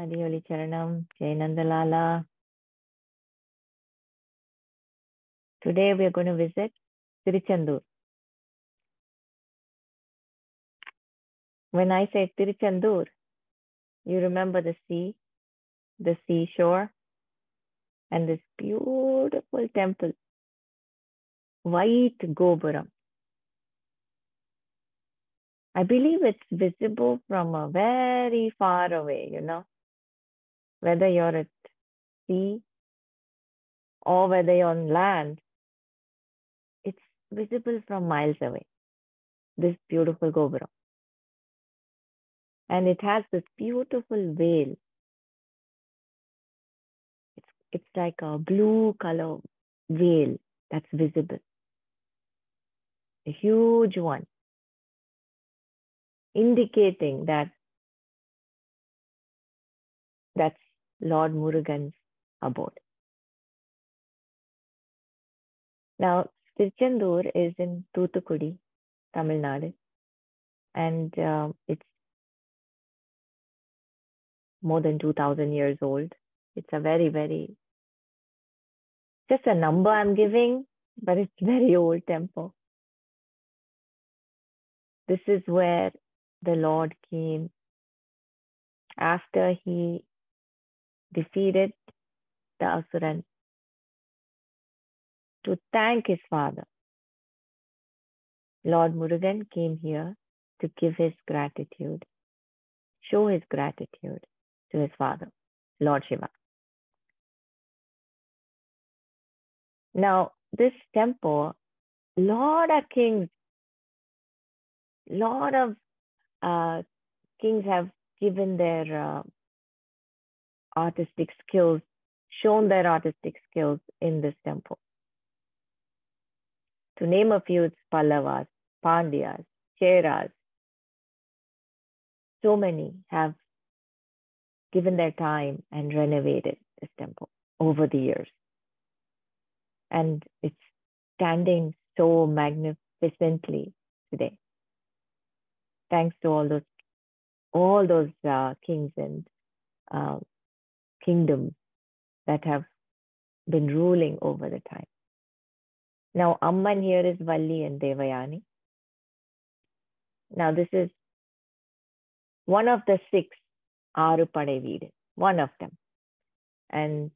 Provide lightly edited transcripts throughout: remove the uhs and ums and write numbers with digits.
Mathioli Charanam, Jai Nandalala. Today we are going to visit Thiruchendur. When I say Thiruchendur, you remember the sea, the seashore, and this beautiful temple, white Gopuram. I believe it's visible from a very far away, whether you're at sea or whether you're on land, it's visible from miles away, this beautiful Gopuram. And it has this beautiful veil. It's like a blue color veil that's visible. A huge one, indicating that that's Lord Murugan's abode. Now, Thiruchendur is in Thoothukudi, Tamil Nadu, and it's more than 2,000 years old. It's a very, just a number I'm giving, but it's very old temple. This is where the Lord came after he defeated the Asuran to thank his father. Lord Murugan came here to give his gratitude, show his gratitude to his father, Lord Shiva. Now, this temple, lot of kings have given their artistic skills, shown their artistic skills in this temple. To name a few, it's Pallavas, Pandyas, Cheras. So many have given their time and renovated this temple over the years. And it's standing so magnificently today. Thanks to all those kings and kingdoms that have been ruling over the time. Now, Amman here is Valli and Devayani. Now, this is one of the 6 Aaru Padai Veedu, one of them. And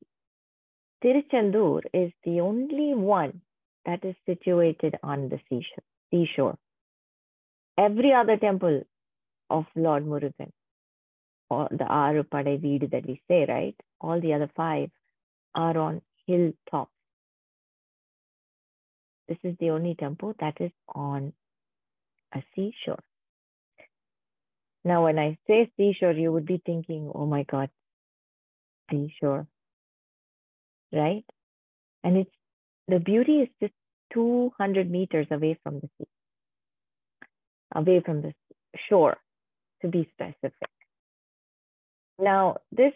Thiruchendur is the only one that is situated on the seashore. Every other temple of Lord Murugan, or the Aaru Padai Veedu that we say, right? All the other 5 are on hilltops. This is the only temple that is on a seashore. Now, when I say seashore, you would be thinking, oh my God, seashore, right? And the beauty is just 200 meters away from the sea, away from the shore, to be specific. Now, this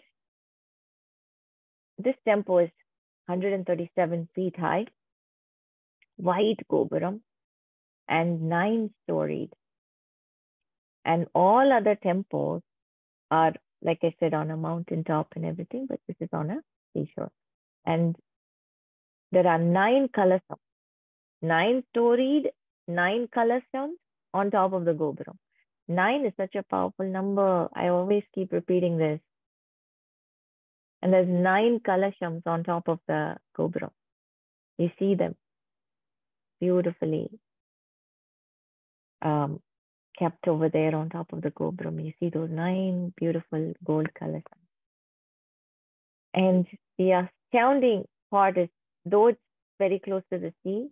temple is 137 feet high, white Gopuram, and 9-storied. And all other temples are, like I said, on a mountaintop and everything, but this is on a seashore. And there are 9 color stones, 9-storied, 9 color stones on top of the Gopuram. 9 is such a powerful number. I always keep repeating this. And there's 9 kalashams on top of the Gopuram. You see them beautifully kept over there on top of the Gopuram. You see those 9 beautiful gold kalashams. And the astounding part is, though it's very close to the sea,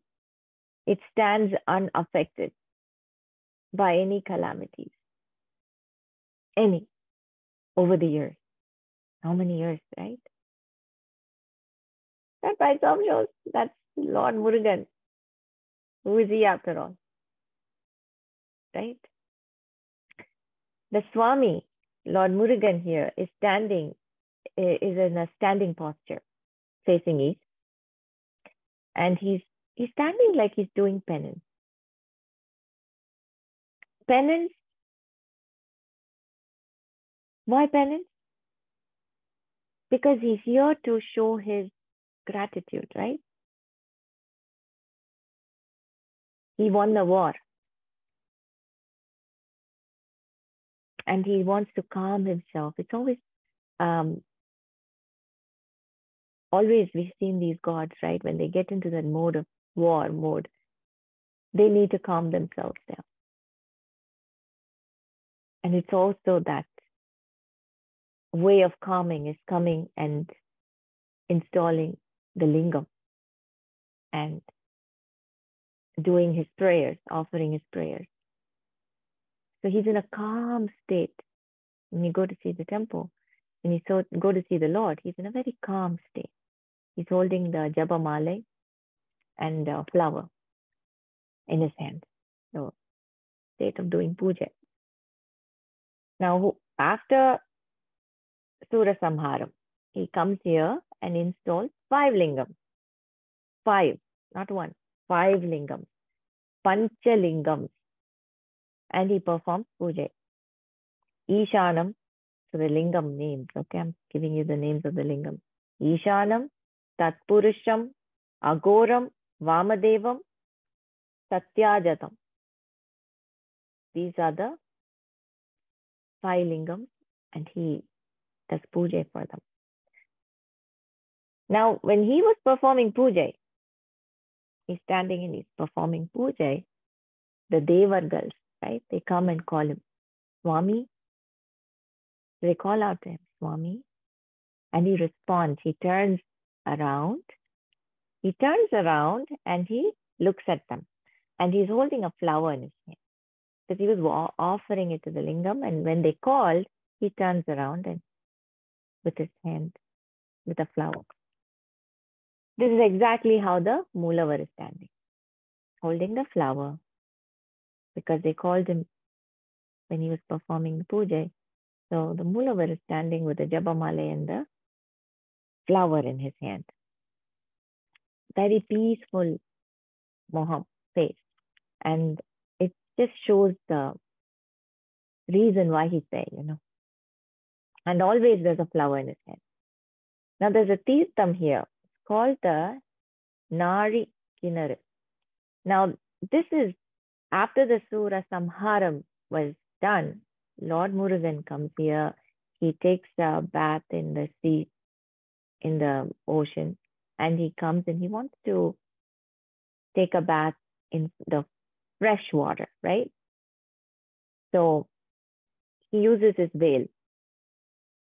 it stands unaffected by any calamities. Any, over the years. How many years, right? That by itself shows that's Lord Murugan. Who is he after all? Right? The Swami, Lord Murugan here, is in a standing posture, facing east. And he's standing like he's doing penance. Penance? Why penance? because he's here to show his gratitude, right? He won the war. And he wants to calm himself. It's always we've seen these gods, right? When they get into that mode of war mode, they need to calm themselves down. And it's also that way of calming is coming and installing the lingam and doing his prayers, offering his prayers. So he's in a calm state. When you go to see the temple, when you go to see the Lord, he's in a very calm state. He's holding the japa male and a flower in his hand. So, state of doing puja. Now, after Sura Samharam, he comes here and installs 5 lingams. 5, not 1, 5 lingams. Pancha lingams. And he performs puja. Ishanam, so the lingam names, okay? I'm giving you the names of the lingam. Ishanam, Tatpurusham, Agoram, Vamadevam, Satyajatam. These are the 5 lingams, and he does puja for them. Now, when he was performing puja, he's standing and he's performing puja, the Devargals, right? They come and call him, Swami. They call out to him, Swami. And he responds. He turns around. He turns around and he looks at them. And he's holding a flower in his hand. Because he was offering it to the lingam. And when they called, he turns around and with his hand, with a flower. This is exactly how the Mulavar is standing. Holding the flower. Because they called him when he was performing the puja. So the Mulavar is standing with the Jabamale and the flower in his hand. Very peaceful Moham face. And it just shows the reason why he's there, you know. And always there's a flower in his hand. Now there's a Tirtham here. It's called the Nari Kinaru. Now this is after the Sura Samharam was done. Lord Murugan comes here. He takes a bath in the sea, in the ocean, and he comes and he wants to take a bath in the fresh water, right? So he uses his veil.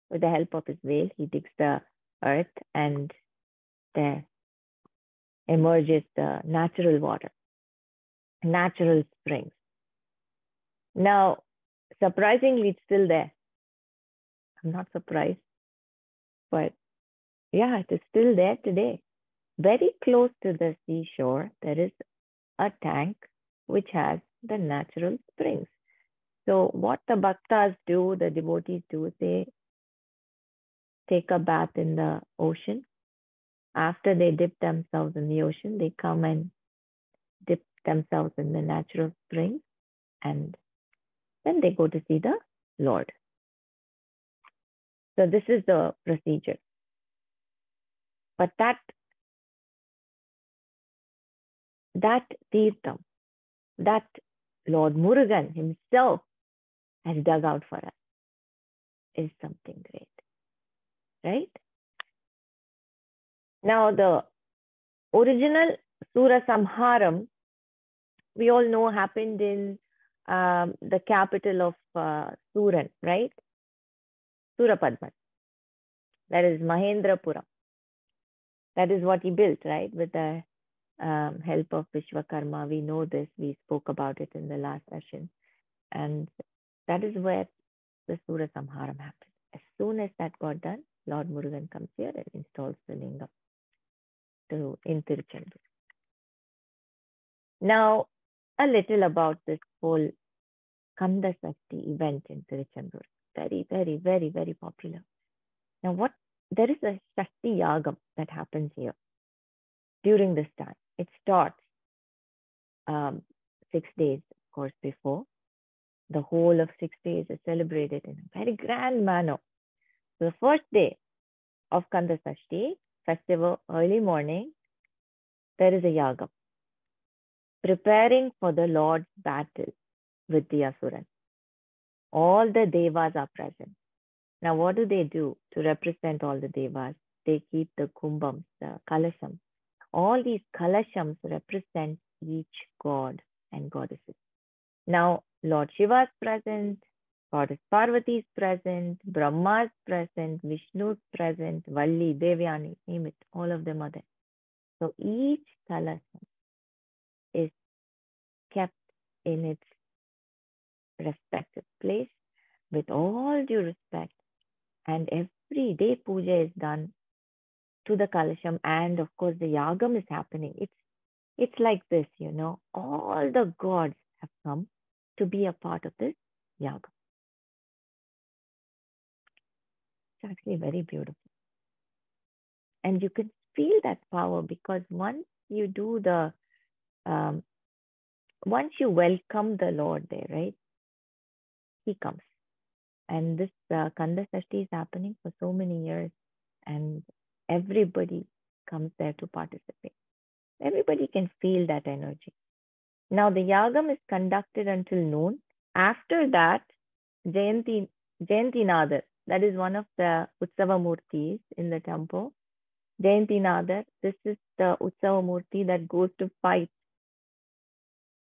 With the help of his veil, he digs the earth and there emerges the natural water, natural springs. Now, surprisingly, it's still there. I'm not surprised, but yeah, it is still there today. Very close to the seashore, there is a tank which has the natural springs. So what the bhaktas do, the devotees do, they take a bath in the ocean. After they dip themselves in the ocean, they come and dip themselves in the natural springs, and then they go to see the Lord. So this is the procedure. But that Tirtham, that Lord Murugan himself has dug out for us is something great, right? Now the original Sura Samharam, we all know, happened in the capital of Suran, right? SooraPadman. That is Mahendrapuram. That is what he built, right? With the help of Vishwakarma. We know this. We spoke about it in the last session. And that is where the Sura Samharam happened. As soon as that got done, Lord Murugan comes here and installs the lingam in Thiruchendur. Now, a little about this whole kandasashti event in Thiruchendur. Very, very, very, very popular. Now, there is a Shakti Yagam that happens here during this time. It starts 6 days, of course, before. The whole of 6 days is celebrated in a very grand manner. So the first day, of Kandasashti festival, early morning, there is a yaga, preparing for the Lord's battle with the Asuran. All the devas are present. Now, what do they do to represent all the devas? They keep the kumbhams, the kalashams. All these kalashams represent each god and goddesses. Now, Lord Shiva is present, Goddess Parvati is present, Brahma is present, Vishnu is present, Valli, Devyani, name it, all of them are there. So each kalasham is kept in its respective place with all due respect. And every day puja is done to the kalasham, and of course the yagam is happening. It's like this, all the gods have come to be a part of this yaga. It's actually very beautiful. And you can feel that power because once you do once you welcome the Lord there, right? He comes. And this Kandasashti is happening for so many years, and everybody comes there to participate. Everybody can feel that energy. Now, the yagam is conducted until noon. After that, Jayanti Nadar, that is one of the Utsava Murtis in the temple. Jayanti Nadar, this is the Utsava Murti that goes to fight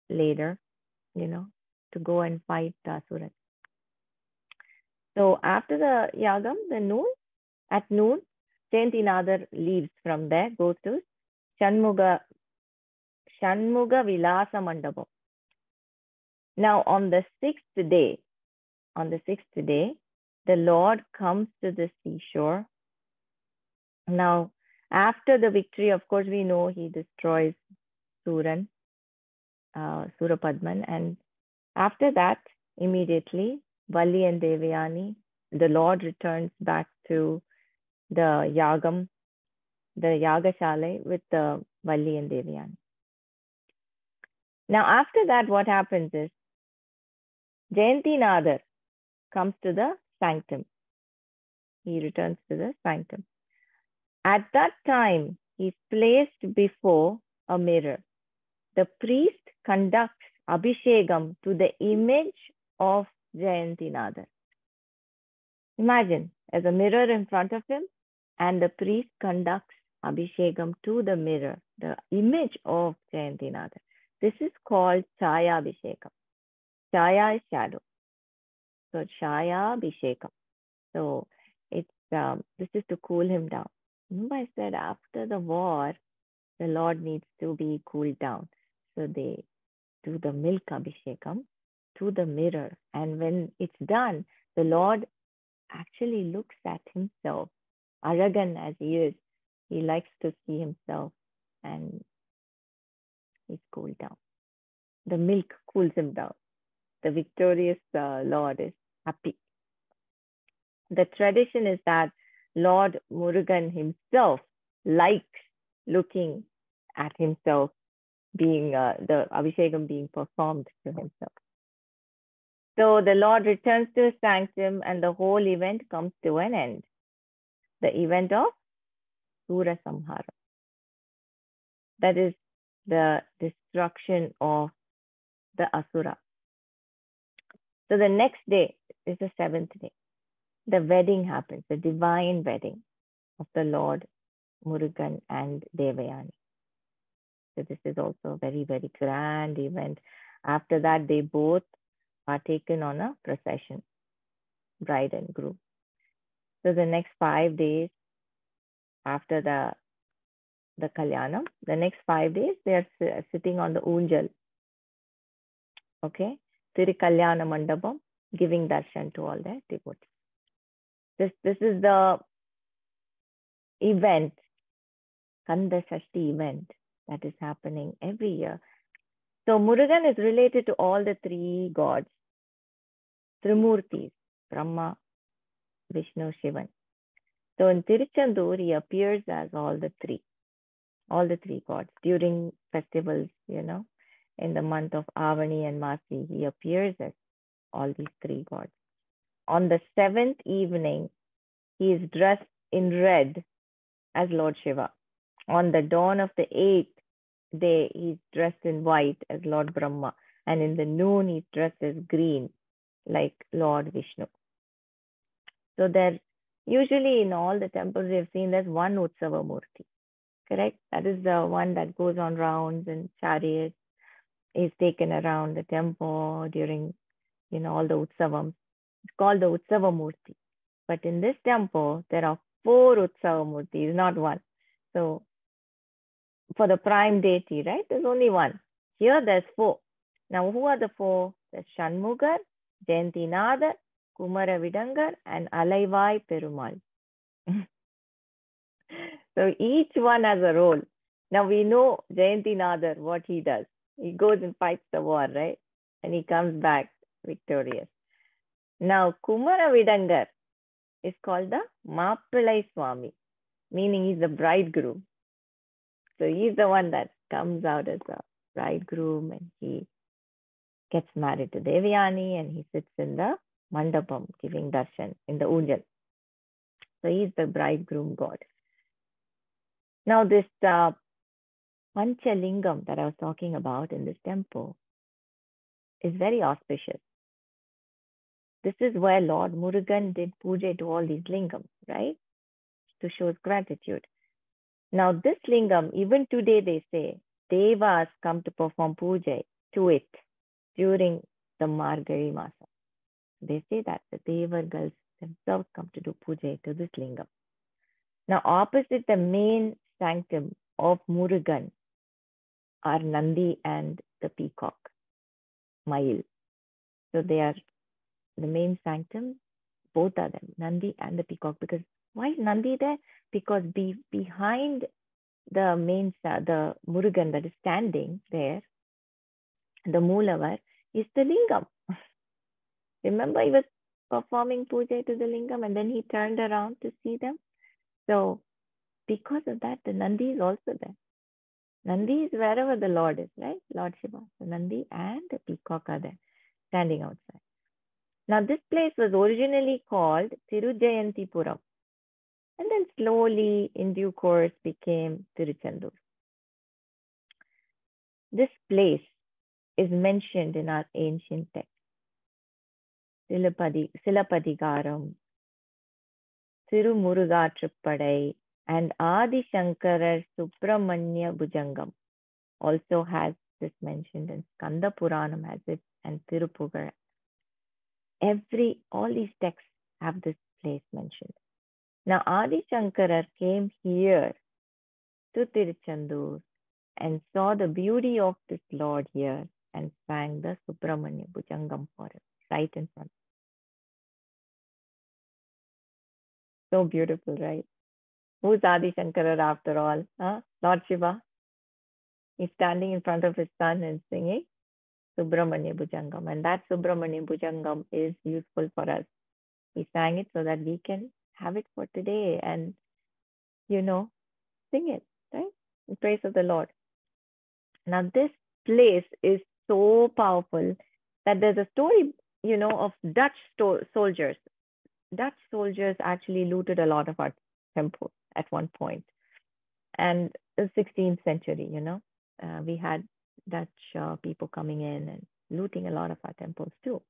later, to go and fight the Asuras. So after the yagam, at noon, Jayanti Nadar leaves from there, goes to Shanmuga Vilasa Mandapam. Now on the sixth day, the Lord comes to the seashore. Now, after the victory, of course, we know he destroys SooraPadman, and after that, immediately, Valli and Devyani, the Lord returns back to the Yagam, the Yagashala with the Valli and Devyani. Now, after that, what happens is Jayanti Nadar comes to the sanctum. He returns to the sanctum. At that time, he's placed before a mirror. The priest conducts Abhishekam to the image of Jayanti Nadar. Imagine, as a mirror in front of him, and the priest conducts Abhishekam to the mirror, the image of Jayanti Nadar. This is called Chaya Abhishekam. Chaya is shadow. So Chaya Abhishekam. So it's this is to cool him down. Remember I said after the war, the Lord needs to be cooled down. So they do the milk Abhishekam to the mirror. And when it's done, the Lord actually looks at himself. Arrogant as he is, he likes to see himself and he's cooled down. The milk cools him down. The victorious Lord is happy. The tradition is that Lord Murugan himself likes looking at himself being, the Abhishekam being performed to himself. So the Lord returns to his sanctum and the whole event comes to an end. The event of Sura Samhara. That is the destruction of the Asura. So the next day is the seventh day. The wedding happens, the divine wedding of the Lord Murugan and Devayani. So this is also a very, very grand event. After that, they both are taken on a procession, bride and groom. So the next 5 days after the Kalyanam, the next 5 days, they are sitting on the Unjal. Okay, Thirukalyana Mandapam, giving darshan to all their devotees. This is the event, Kandasashti event that is happening every year. So Murugan is related to all the three gods, Trimurtis, Brahma, Vishnu, Shivan. So in Thiruchendur, he appears as all the three gods during festivals, in the month of Avani and Masi, he appears as all these three gods. On the seventh evening, he is dressed in red as Lord Shiva. On the dawn of the 8th day, he's dressed in white as Lord Brahma. And in the noon, he's dressed as green, like Lord Vishnu. So there, usually in all the temples we've seen, there's one Utsava Murti, correct? That is the one that goes on rounds and chariots is taken around the temple during, all the Utsavams. It's called the Utsava Murti. But in this temple, there are 4 Utsava Murtis, not one. So for the prime deity, right, there's only one. Here there's 4. Now, who are the 4? There's Shanmugar, Jayantinadar, Kumara Vidangar, and Alaivai Perumal. So each one has a role. Now we know Jayantinadar, what he does. He goes and fights the war, right? And he comes back victorious. Now Kumara Vidangar is called the Mappilai Swami, meaning he's the bridegroom. So he's the one that comes out as a bridegroom, and he gets married to Devayani, and he sits in the mandapam giving darshan in the ujjal. So he's the bridegroom god. Now this Panchalingam that I was talking about in this temple is very auspicious. This is where Lord Murugan did puja to all these lingams, right? To show his gratitude. Now this lingam, even today they say, Devas come to perform puja to it during the Margari Masa. They say that the Deva girls themselves come to do puja to this lingam. Now opposite the main sanctum of Murugan are Nandi and the peacock, Mail. So they are the main sanctum, both are them, Nandi and the peacock. Because why is Nandi there? Because behind the main, the Murugan that is standing there, the Moolavar, is the lingam. Remember, he was performing puja to the lingam and then he turned around to see them. So because of that, the Nandi is also there. Nandi is wherever the Lord is, right? Lord Shiva. So Nandi and the peacock are there, standing outside. Now this place was originally called Tirujayanthipuram, and then slowly, in due course, became Thiruchendur. This place is mentioned in our ancient text. Silapadigaram, Tirumuruga Trippadai, and Adi Shankara Subramanya Bhujangam also has this mentioned, and Skanda Puranam has it, and Thirupugar. All these texts have this place mentioned. Now Adi Shankara came here to Thiruchendur and saw the beauty of this Lord here and sang the Subramanya Bhujangam for him, right in front. So beautiful, right? Who's Adi Shankara after all? Huh? Lord Shiva. He's standing in front of his son and singing Subramanya Bhujangam. And that Subramanya Bhujangam is useful for us. We sang it so that we can have it for today and, sing it, right? In praise of the Lord. Now, this place is so powerful that there's a story, of Dutch soldiers. Dutch soldiers actually looted a lot of our temples at one point. And the 16th century, we had Dutch people coming in and looting a lot of our temples too,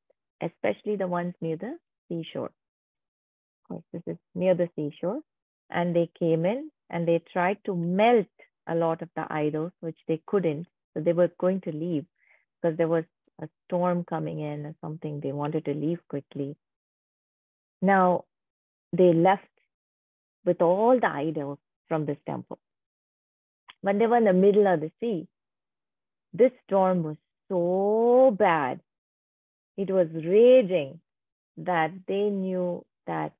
especially the ones near the seashore. Of course, this is near the seashore. And they came in and they tried to melt a lot of the idols, which they couldn't. So they were going to leave because there was a storm coming in or something. They wanted to leave quickly. Now, they left with all the idols from this temple. When they were in the middle of the sea, this storm was so bad, it was raging, that they knew that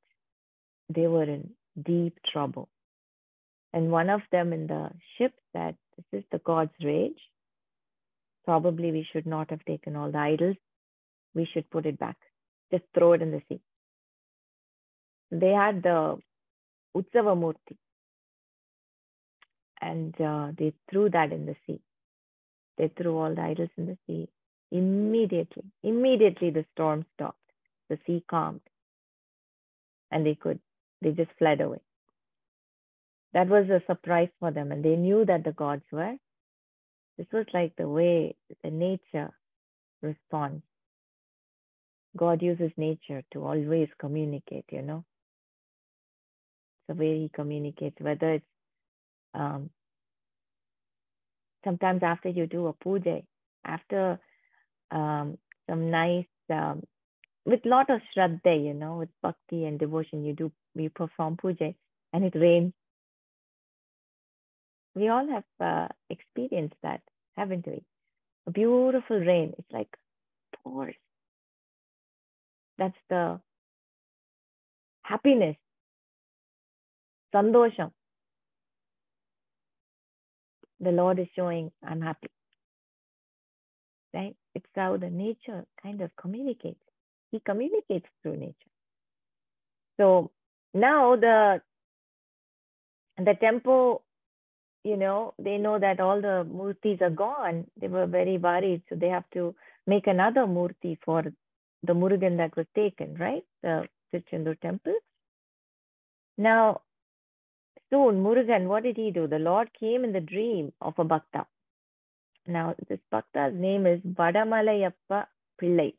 they were in deep trouble. And one of them in the ship said, "This is the God's rage. Probably we should not have taken all the idols. We should put it back. Just throw it in the sea." They had the Utsava Murti, and they threw that in the sea. They threw all the idols in the sea. Immediately the storm stopped. The sea calmed. And they just fled away. That was a surprise for them, and they knew that the gods were. This was like the way the nature responds. God uses nature to always communicate, you know. The way he communicates, whether it's sometimes after you do a puja, after some nice, with lot of shraddha, you know, with bhakti and devotion, you perform puja and it rains. We all have experienced that, haven't we? A beautiful rain. It's like pours. That's the happiness, sandosham. The Lord is showing, I'm happy. Right? It's how the nature kind of communicates. He communicates through nature. So now the temple, you know, they know that all the murtis are gone. They were very worried. So they have to make another murti for the Murugan that was taken, right? The Thiruchendur temple. Now, soon, Murugan, what did he do? The Lord came in the dream of a bhakta. Now, this bhakta's name is Vadamalayappa Pillai.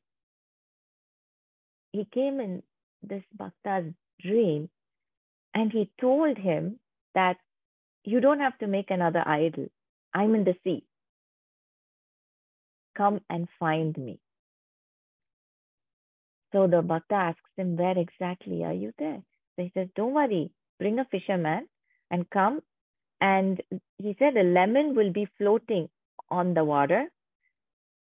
He came in this bhakta's dream and he told him that you don't have to make another idol. I'm in the sea. Come and find me. So the bhakta asks him, where exactly are you there? So he says, don't worry, bring a fisherman and come. And he said a lemon will be floating on the water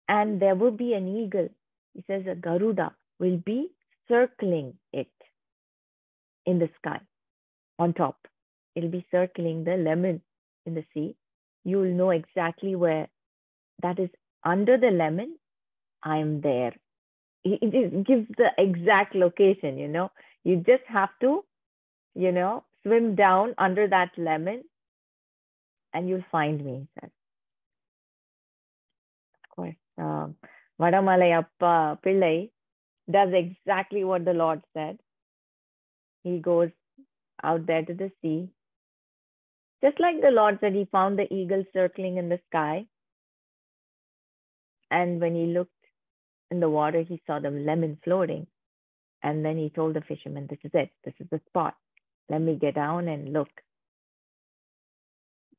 and there will be an eagle. He says a Garuda will be circling it in the sky on top. It'll be circling the lemon in the sea. You will know exactly where that is under the lemon. I'm there. It gives the exact location, you know. You just have to, you know, swim down under that lemon and you'll find me, he says. Of course, Vadamalayappa Pillai does exactly what the Lord said. He goes out there to the sea. Just like the Lord said, he found the eagle circling in the sky. And when he looked in the water, he saw the lemon floating. And then he told the fisherman, this is it. This is the spot. Let me get down and look.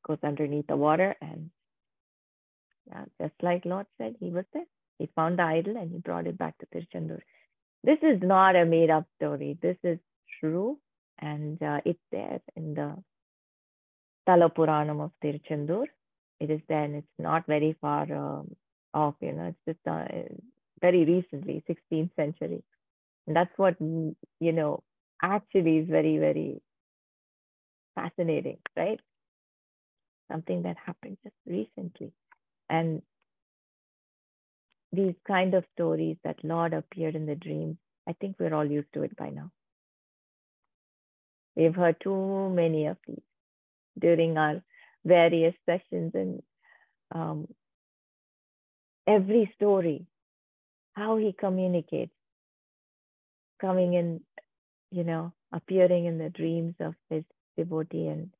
Goes underneath the water and just like Lord said, he was there. He found the idol and he brought it back to Thiruchendur. This is not a made up story. This is true. And it's there in the Sthala Puranam of Thiruchendur. It is there and it's not very far off, you know, it's just very recently, 16th century. And that's what, you know, actually is very, very fascinating, right? Something that happened just recently. And these kind of stories that Lord appeared in the dreams, I think we're all used to it by now. We've heard too many of these during our various sessions, and every story, how he communicates, coming in, you know, appearing in the dreams of his devotee and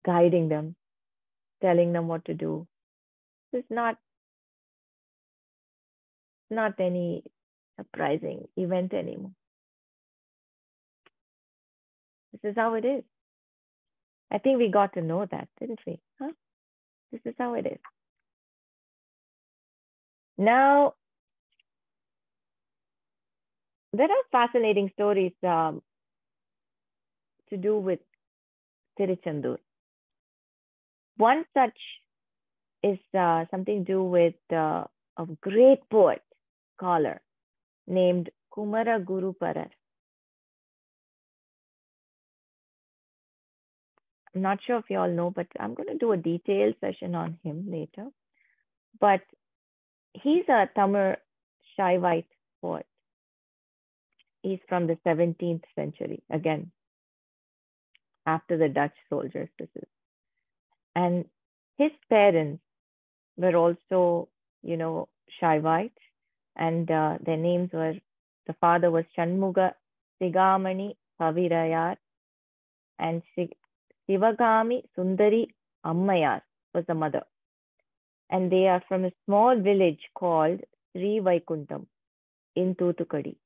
guiding them, telling them what to do. This is not any surprising event anymore. This is how it is. I think we got to know that, didn't we? Huh? This is how it is. Now, there are fascinating stories to do with Thiruchendur. One such is something to do with a great poet, scholar named Kumara Guru Parar. I'm not sure if you all know, but I'm going to do a detailed session on him later. But he's a Tamil Shaivite poet. He's from the 17th century, again, after the Dutch soldiers. This is. And his parents were also, you know, Shaivite, and their names were, the father was Shanmuga Sigamani Pavirayar and Shivagami Sundari Ammayar was the mother. And they are from a small village called Sri Vaikuntham in Thuthukudi,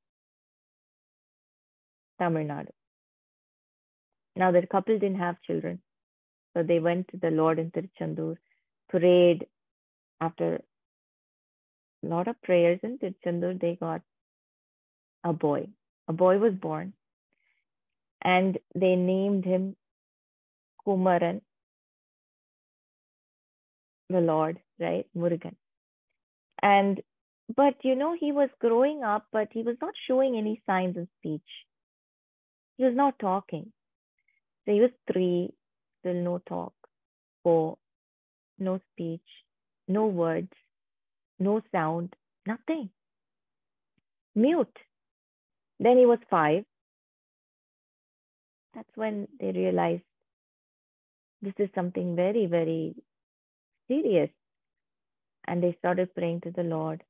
Tamil Nadu. Now, the couple didn't have children. So they went to the Lord in Thiruchendur, prayed. After a lot of prayers in Thiruchendur, they got a boy. A boy was born. And they named him Kumaran, the Lord, right? Murugan. But he was growing up, but he was not showing any signs of speech. He was not talking. So he was 3, still no talk, 4, no speech, no words, no sound, nothing. Mute. Then he was 5. That's when they realized this is something very, very serious. And they started praying to the Lord.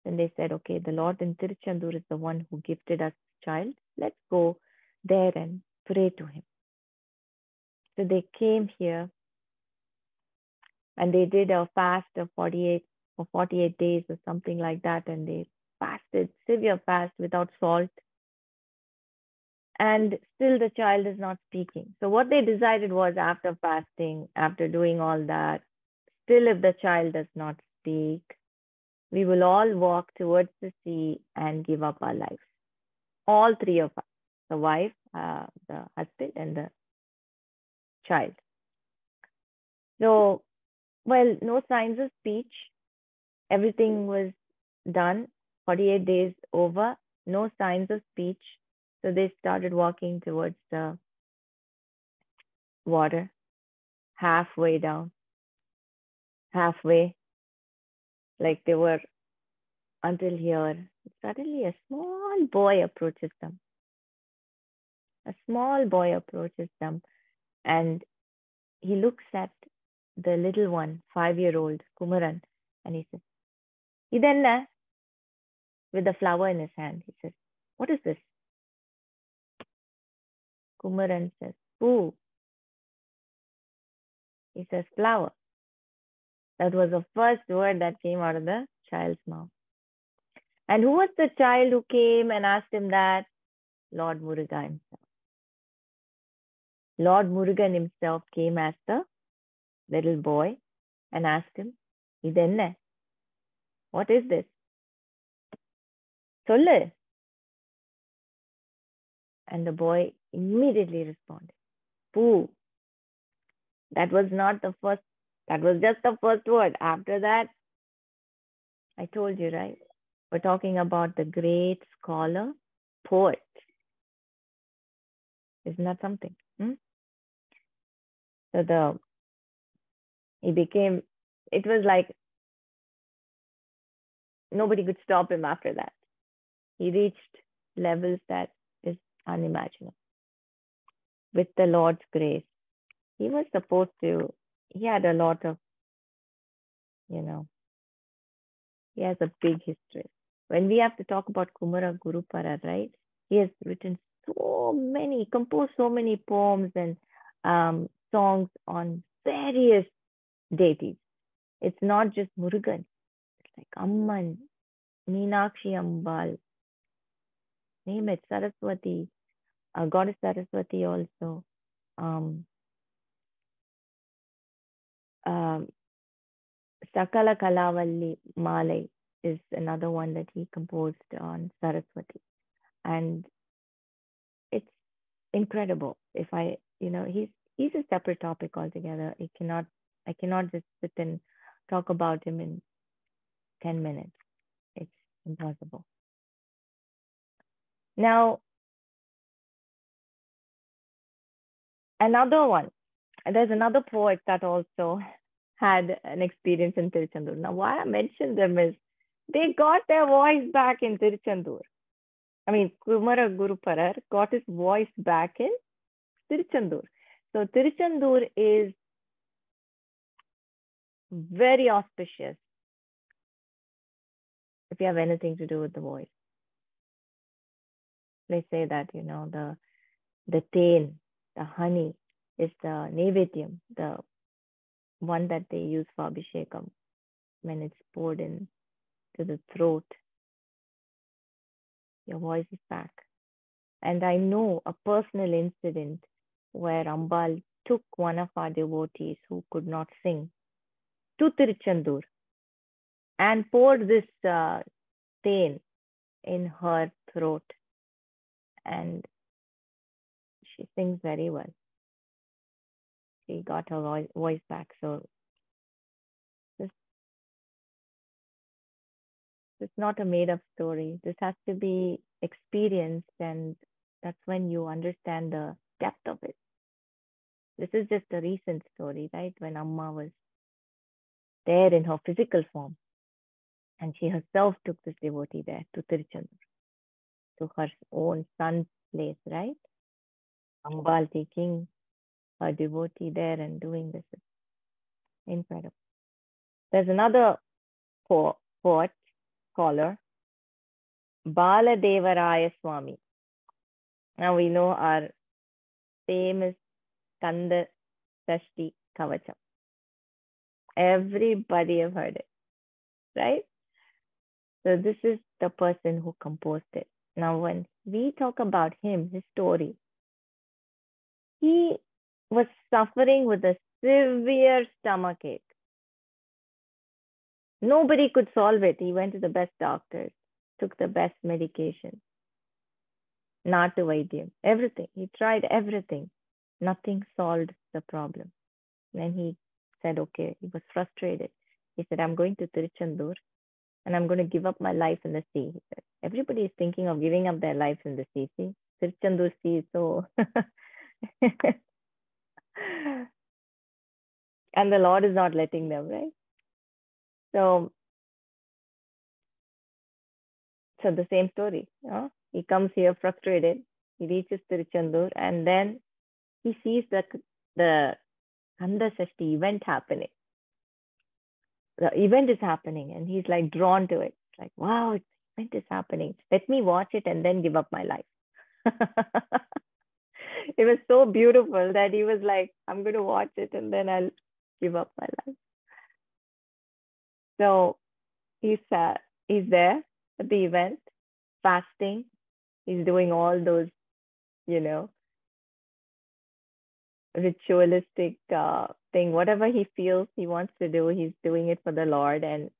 Then they said, okay, the Lord in Thiruchendur is the one who gifted us child. Let's go there and pray to him. So they came here and they did a fast of 48 days or something like that. And they fasted, severe fast without salt. And still the child is not speaking. So what they decided was, after fasting, after doing all that, still if the child does not speak, we will all walk towards the sea and give up our lives. All 3 of us, the wife, the husband, and the child. So, well, no signs of speech. Everything was done. 48 days over, no signs of speech. So they started walking towards the water, halfway down, halfway, like they were until here. Suddenly a small boy approaches them. A small boy approaches them and he looks at the little one, 5-year-old Kumaran, and he says, Idenna? With a flower in his hand. He says, what is this? Kumaran says, Poo. He says, flower. That was the first word that came out of the child's mouth. And who was the child who came and asked him that? Lord Muruga himself. Lord Murugan himself came as the little boy and asked him, Idenna? What is this? Sollu. And the boy immediately responded, Poo. That was not the first, that was just the first word. After that, I told you, right? We're talking about the great scholar, poet. Isn't that something? So it was like nobody could stop him after that. He reached levels that is unimaginable. With the Lord's grace, he was supposed to, he had a lot of, he has a big history. When we have to talk about Kumara Gurupara, right? He has written composed so many poems and songs on various deities. It's not just Murugan. It's like Amman, Meenakshi Ambal, name it, Saraswati, Goddess Saraswati also. Sakala Kalavalli Malai is another one that he composed on Saraswati. And it's incredible. He's a separate topic altogether. I cannot just sit and talk about him in 10 minutes. It's impossible. Now, there's another poet that also had an experience in Thiruchendur. Now, why I mentioned them is they got their voice back in Thiruchendur. Kumara Guruparar got his voice back in Thiruchendur. So Thiruchendur is very auspicious if you have anything to do with the voice. They say that, the tain, the honey is the Nevedyam, the one that they use for Abhishekam when it's poured in to the throat. Your voice is back. And I know a personal incident where Ambal took one of our devotees who could not sing to Thiruchendur and poured this stain in her throat. And she sings very well. She got her voice back. So this is not a made up story. This has to be experienced, and that's when you understand the depth of it. This is just a recent story, right? When Amma was there in her physical form, and she herself took this devotee there to Tiruchendur, to her own son's place, right? Ambal taking her devotee there and doing this. Incredible. There's another poet, scholar, Baladevaraya Swami. Now we know our famous Kandasashtikavacham. Everybody have heard it, right? So this is the person who composed it. Now, when we talk about him, his story, he was suffering with a severe stomachache. Nobody could solve it. He went to the best doctors, took the best medication, Natu Vaidyam, everything. He tried everything. Nothing solved the problem. Then he said, okay, he was frustrated. He said, I'm going to Thiruchendur and I'm going to give up my life in the sea. He said, everybody is thinking of giving up their lives in the sea. See, Thiruchendur sea is so... and the Lord is not letting them, right? So the same story. He comes here frustrated. He reaches Thiruchendur and then he sees the Kandasashti event happening. The event is happening and he's like drawn to it. It's like, wow, the event is happening. Let me watch it and then give up my life. It was so beautiful that he was like, I'm going to watch it and then I'll give up my life. So he's there at the event, fasting. He's doing all those, ritualistic thing. Whatever he feels he wants to do, he's doing it for the Lord, and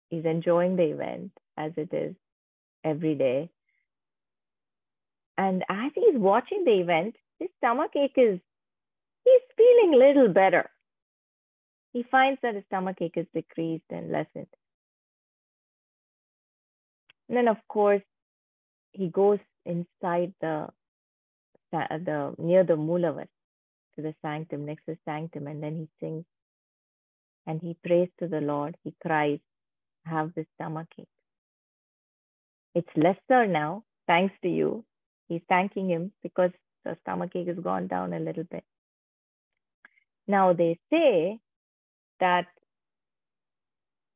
he's enjoying the event as it is every day. And as he's watching the event, his stomachache he's feeling a little better. He finds that his stomachache is decreased and lessened. And then, of course, he goes inside near the Mulavar, to the sanctum, next to the sanctum, and then he sings and he prays to the Lord. He cries, have this stomachache. It's lesser now, thanks to you. He's thanking him because the stomachache has gone down a little bit. Now they say that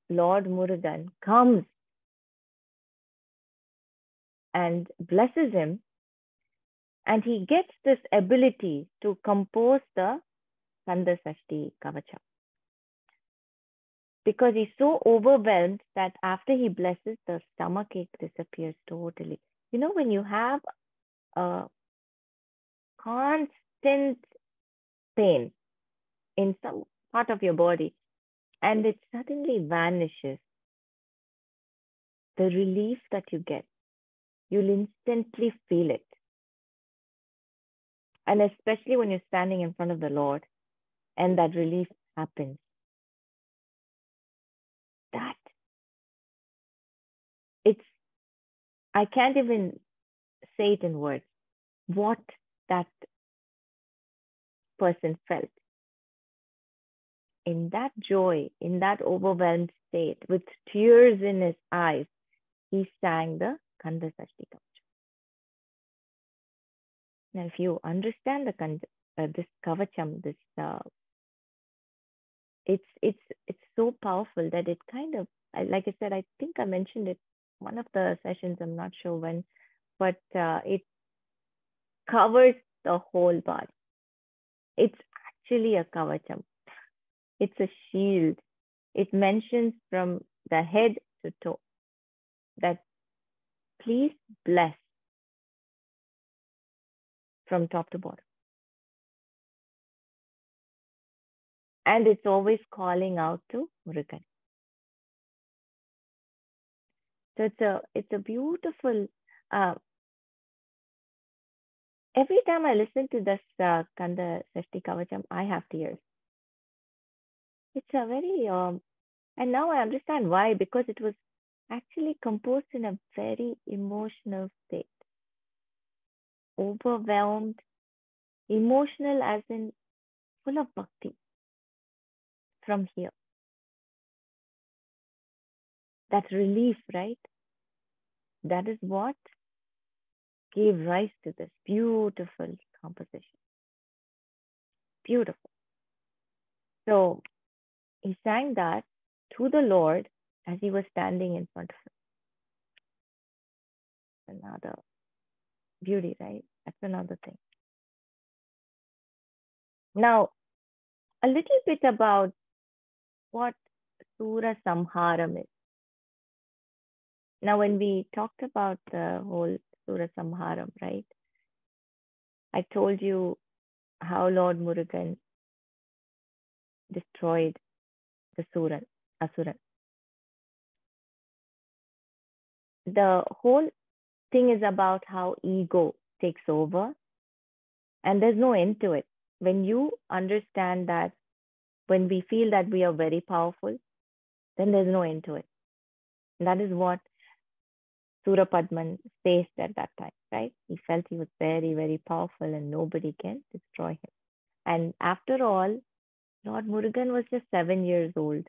Lord Murugan comes and blesses him, and he gets this ability to compose the Kandasashtikavacham. Because he's so overwhelmed that after he blesses, the stomachache disappears totally. When you have a constant pain in some part of your body and it suddenly vanishes, the relief that you get, you'll instantly feel it. And especially when you're standing in front of the Lord and that relief happens. I can't even say it in words, what that person felt. In that joy, in that overwhelmed state, with tears in his eyes, he sang the Kandasashtikavacham. Now, if you understand this Kavacham, it's so powerful that it kind of, like I said, I think I mentioned it one of the sessions, I'm not sure when, but it covers the whole body. It's actually a kavacham. It's a shield. It mentions from the head to toe that please bless from top to bottom. And it's always calling out to Murugan. So it's a beautiful. Every time I listen to this kandasashtikavacham, I have tears. It's a very and now I understand why, because it was actually composed in a very emotional state, overwhelmed, emotional as in full of bhakti from here. That relief, right? That is what gave rise to this beautiful composition. Beautiful. So he sang that to the Lord as he was standing in front of him. Another beauty, right? That's another thing. Now, a little bit about what Sura Samharam is. Now, when we talked about the whole Sura Samharam, right? I told you how Lord Murugan destroyed the Asuran. The whole thing is about how ego takes over, and there's no end to it. When you understand that, when we feel that we are very powerful, then there's no end to it. And that is what SooraPadman faced at that time, right? He felt he was very, very powerful and nobody can destroy him. And after all, Lord Murugan was just 7 years old.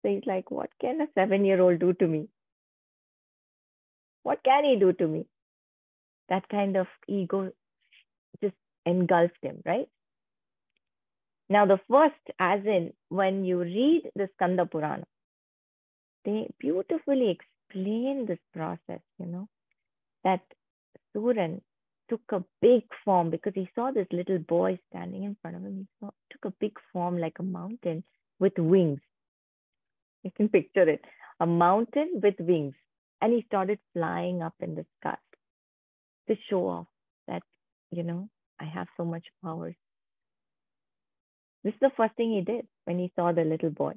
So he's like, what can a 7-year-old do to me? What can he do to me? That kind of ego just engulfed him, right? Now, the first, as in when you read the Skanda Puranam, they beautifully explain this process, that Suran took a big form because he saw this little boy standing in front of him. He took a big form like a mountain with wings. You can picture it, a mountain with wings. And he started flying up in the sky to show off that, I have so much power. This is the first thing he did when he saw the little boy,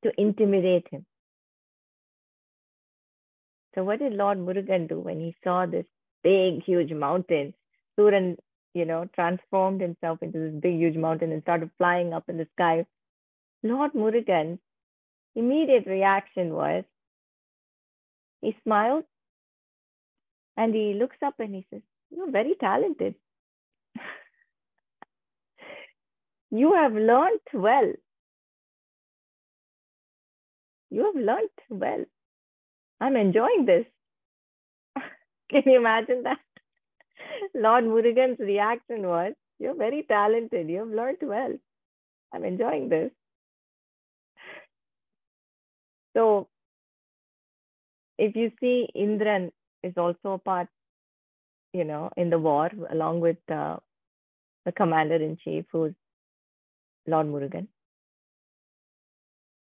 to intimidate him. So what did Lord Murugan do when he saw this big, huge mountain? Suran, transformed himself into this big, huge mountain and started flying up in the sky. Lord Murugan's immediate reaction was, he smiles and he looks up and he says, "You're very talented. You have learnt well. You have learnt well. I'm enjoying this." Can you imagine that? Lord Murugan's reaction was, "You're very talented. You have learnt well. I'm enjoying this." So if you see, Indran is also a part, in the war, along with the commander-in-chief, who's Lord Murugan.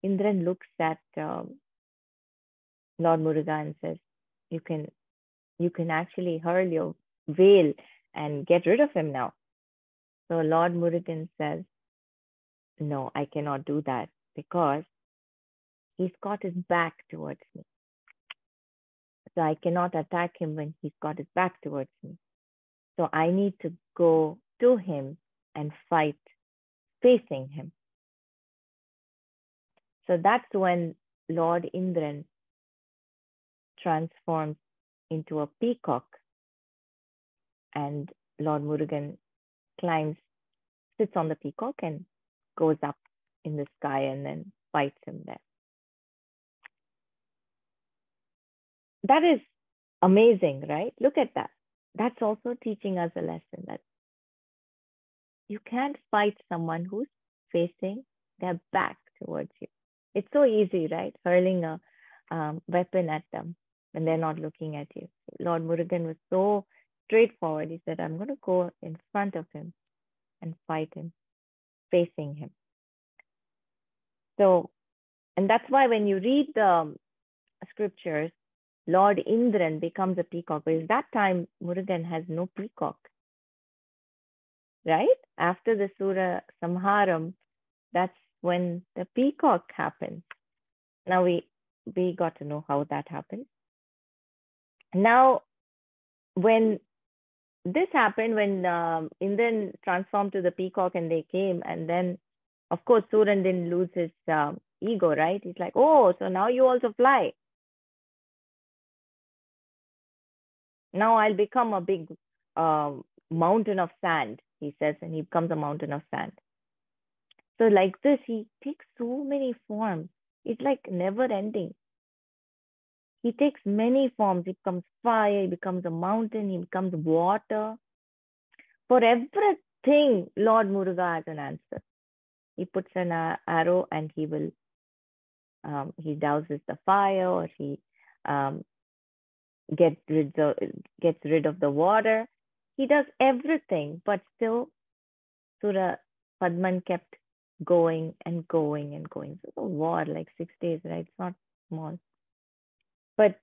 Indran looks at Lord Muruga and says, you can actually hurl your veil and get rid of him now. So Lord Murugan says, "No, I cannot do that because he's got his back towards me. So I cannot attack him when he's got his back towards me. So I need to go to him and fight facing him." So that's when Lord Indran transforms into a peacock, and Lord Murugan sits on the peacock and goes up in the sky and then fights him there. That is amazing, right? Look at that. That's also teaching us a lesson that you can't fight someone who's facing their back towards you. It's so easy, right? Hurling a weapon at them when they're not looking at you. Lord Murugan was so straightforward. He said, I'm going to go in front of him and fight him, facing him. So, and that's why when you read the scriptures, Lord Indran becomes a peacock, because that time Murugan has no peacock, right? After the Sura Samharam, that's when the peacock happens. Now we got to know how that happened. Now, when this happened, when Indran transformed to the peacock and they came, and then, of course, Suran didn't lose his ego, right? He's like, oh, so now you also fly. Now I'll become a big mountain of sand, he says, and he becomes a mountain of sand. So like this, he takes so many forms. It's like never ending. He takes many forms. He becomes fire, he becomes a mountain, he becomes water. For everything, Lord Muruga has an answer. He puts an arrow and he will, he douses the fire, or he gets rid of the water. He does everything, but still SooraPadman kept going and going and going. So the war, like 6 days, right? It's not small. But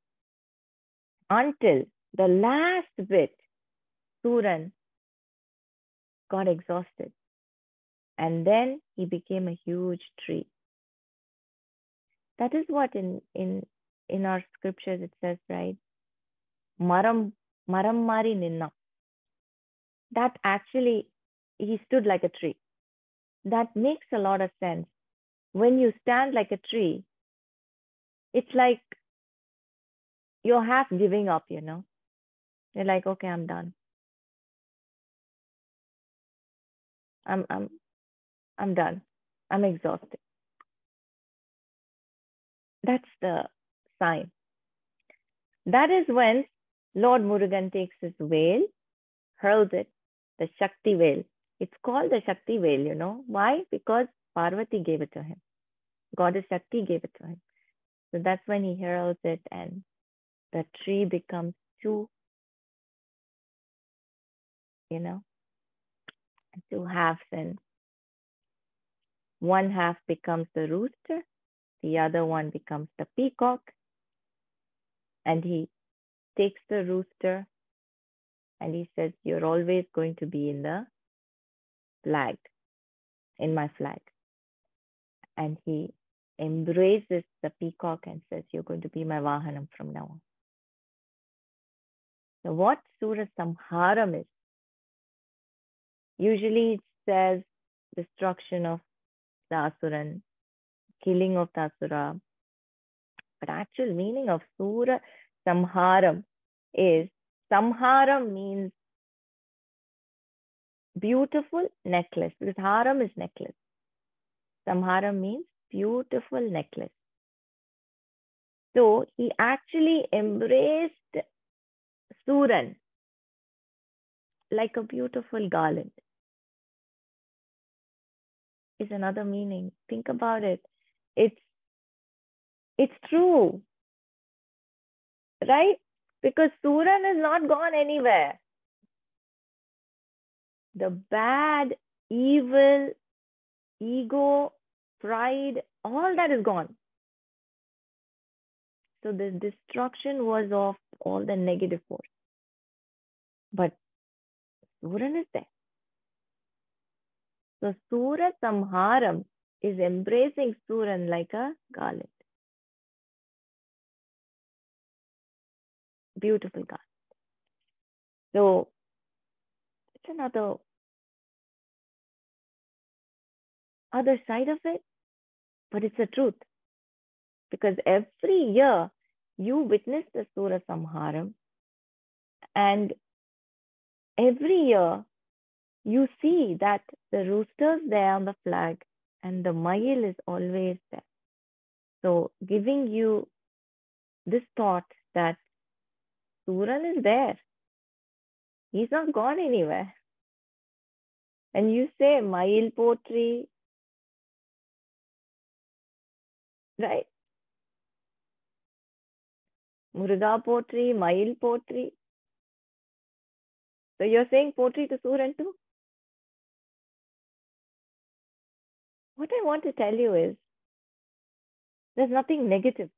until the last bit, Suran got exhausted. And then he became a huge tree. That is what in our scriptures it says, right? Maram mari ninna. That actually, he stood like a tree. That makes a lot of sense. When you stand like a tree, it's like you're half giving up, you know? You're like, okay, I'm done. I'm done. I'm exhausted. That's the sign. That is when Lord Murugan takes his veil, hurls it, the Shakti veil. It's called the Shakti veil, you know. Why? Because Parvati gave it to him. Goddess Shakti gave it to him. So that's when he hurls it, and the tree becomes two, you know, two halves, and one half becomes the rooster, the other one becomes the peacock, and he takes the rooster and he says, you're always going to be in the flag, in my flag. And he embraces the peacock and says, you're going to be my Vahanam from now on. So what Sura Samharam is, usually it says destruction of the Asuran, killing of the Asura. But actual meaning of Sura Samharam is, Samharam means beautiful necklace, because haram is necklace. Samharam means beautiful necklace. So he actually embraced Suran like a beautiful garland. Is another meaning. Think about it. It's true, right? Because Suran is not gone anywhere. The bad, evil, ego, pride, all that is gone. So the destruction was of all the negative force. But Suran is there. So Sura Samharam is embracing Suran like a garland. Beautiful garland. So it's another other side of it, but it's the truth. Because every year you witness the Sura Samharam, and every year you see that the rooster's there on the flag and the Mail is always there. So giving you this thought that Suran is there. He's not gone anywhere. And you say Mail poetry, right? Muruga poetry, Mail poetry. So you're saying poetry to Suran too? What I want to tell you is there's nothing negative.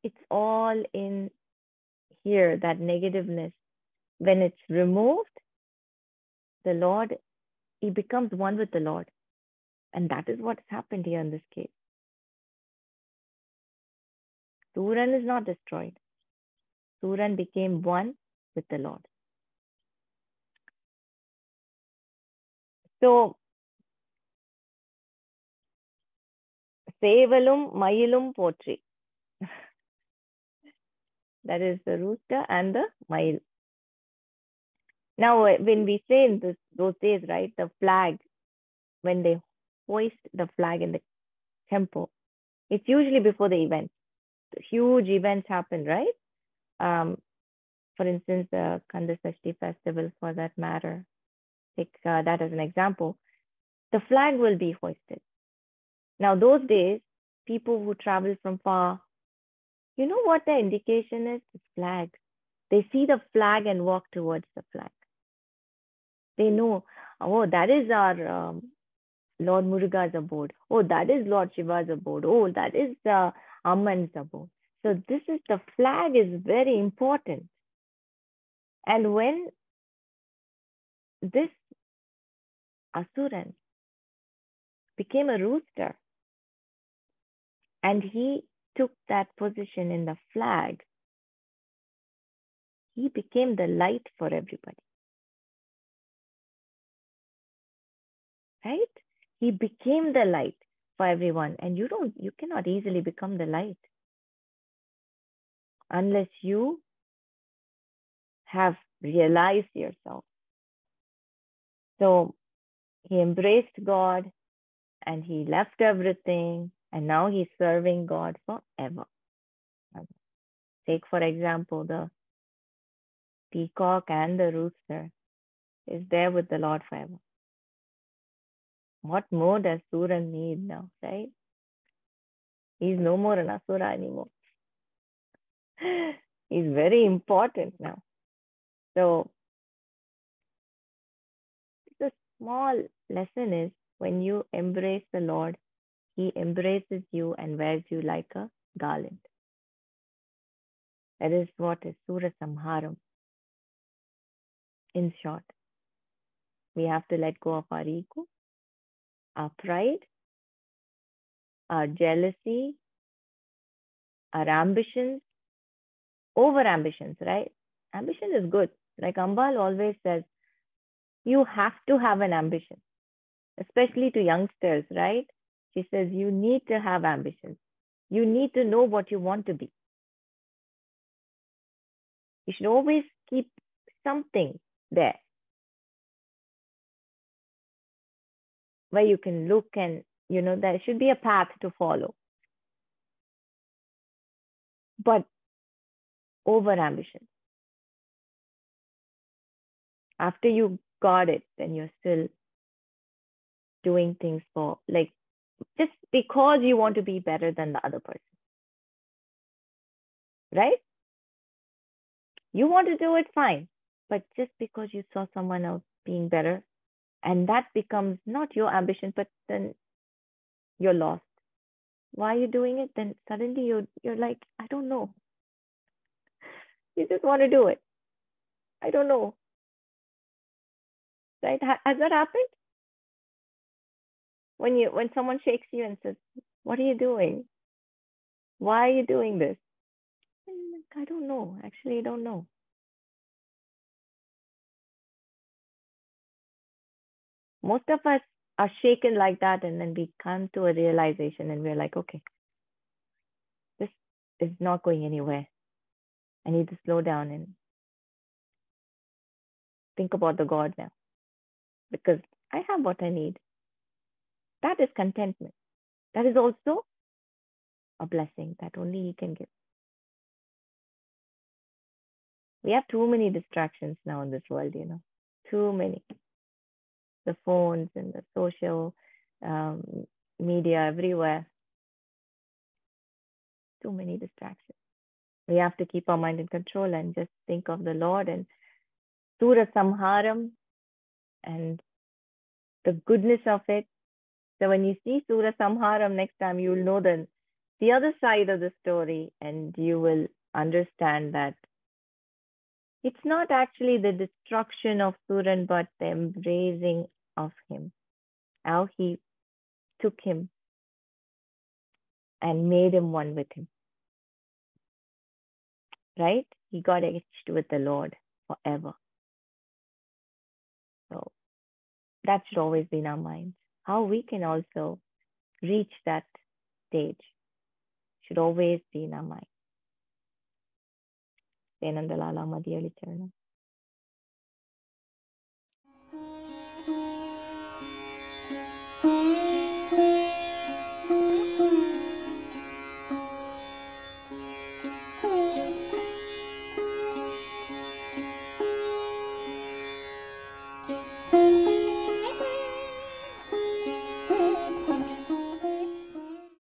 It's all in here, that negativeness. When it's removed, the Lord, he becomes one with the Lord. And that is what has happened here in this case. Suran is not destroyed. Suran became one with the Lord. So, Sevalum Mayilum Potri. That is the rooster and the Mayil. Now, when we say in those days, right, the flag, when they hoist the flag in the temple, it's usually before the event. Huge events happen, right? For instance, the Kandasashti festival, for that matter. Take that as an example. The flag will be hoisted. Now, those days, people who travel from far, you know what the indication is? The flag. They see the flag and walk towards the flag. They know, oh, that is our Lord Muruga's abode. Oh, that is Lord Shiva's abode. Oh, that is Amman's abode. So this is, the flag is very important. And when this Asuran became a rooster and he took that position in the flag, he became the light for everybody. Right? He became the light for everyone. And you cannot easily become the light unless you have realized yourself. So he embraced God and he left everything, and now he's serving God forever. Take, for example, the peacock and the rooster is there with the Lord forever. What more does Suran need now, right? He's no more an Asura anymore. He's very important now. So the small lesson is, when you embrace the Lord, he embraces you and wears you like a garland. That is what is Sura Samharam. In short, we have to let go of our ego, our pride, our jealousy, our ambitions, over ambitions, right? Ambition is good. Like Ambal always says, you have to have an ambition, especially to youngsters, right? She says, you need to have ambitions. You need to know what you want to be. You should always keep something there where you can look, and, there should be a path to follow. But over ambition. After you got it, then you're still doing things for, like, just because you want to be better than the other person. Right? You want to do it, fine. But just because you saw someone else being better, and that becomes not your ambition, but then you're lost. Why are you doing it? Then suddenly you're like, I don't know. You just want to do it. I don't know. Right? Has that happened? When someone shakes you and says, what are you doing? Why are you doing this? I don't know. Actually, I don't know. Most of us are shaken like that, and then we come to a realization and we're like, okay, this is not going anywhere. I need to slow down and think about the God now, because I have what I need. That is contentment. That is also a blessing that only He can give. We have too many distractions now in this world, too many. The phones and the social media everywhere. Too many distractions. We have to keep our mind in control and just think of the Lord and Sura Samharam and the goodness of it. So when you see Sura Samharam next time, you will know the other side of the story, and you will understand that it's not actually the destruction of Suran, but the embracing of him. How he took him and made him one with him. Right? He got etched with the Lord forever. So that should always be in our minds. How we can also reach that stage should always be in our mind. Senandalala Mathioli Charanam.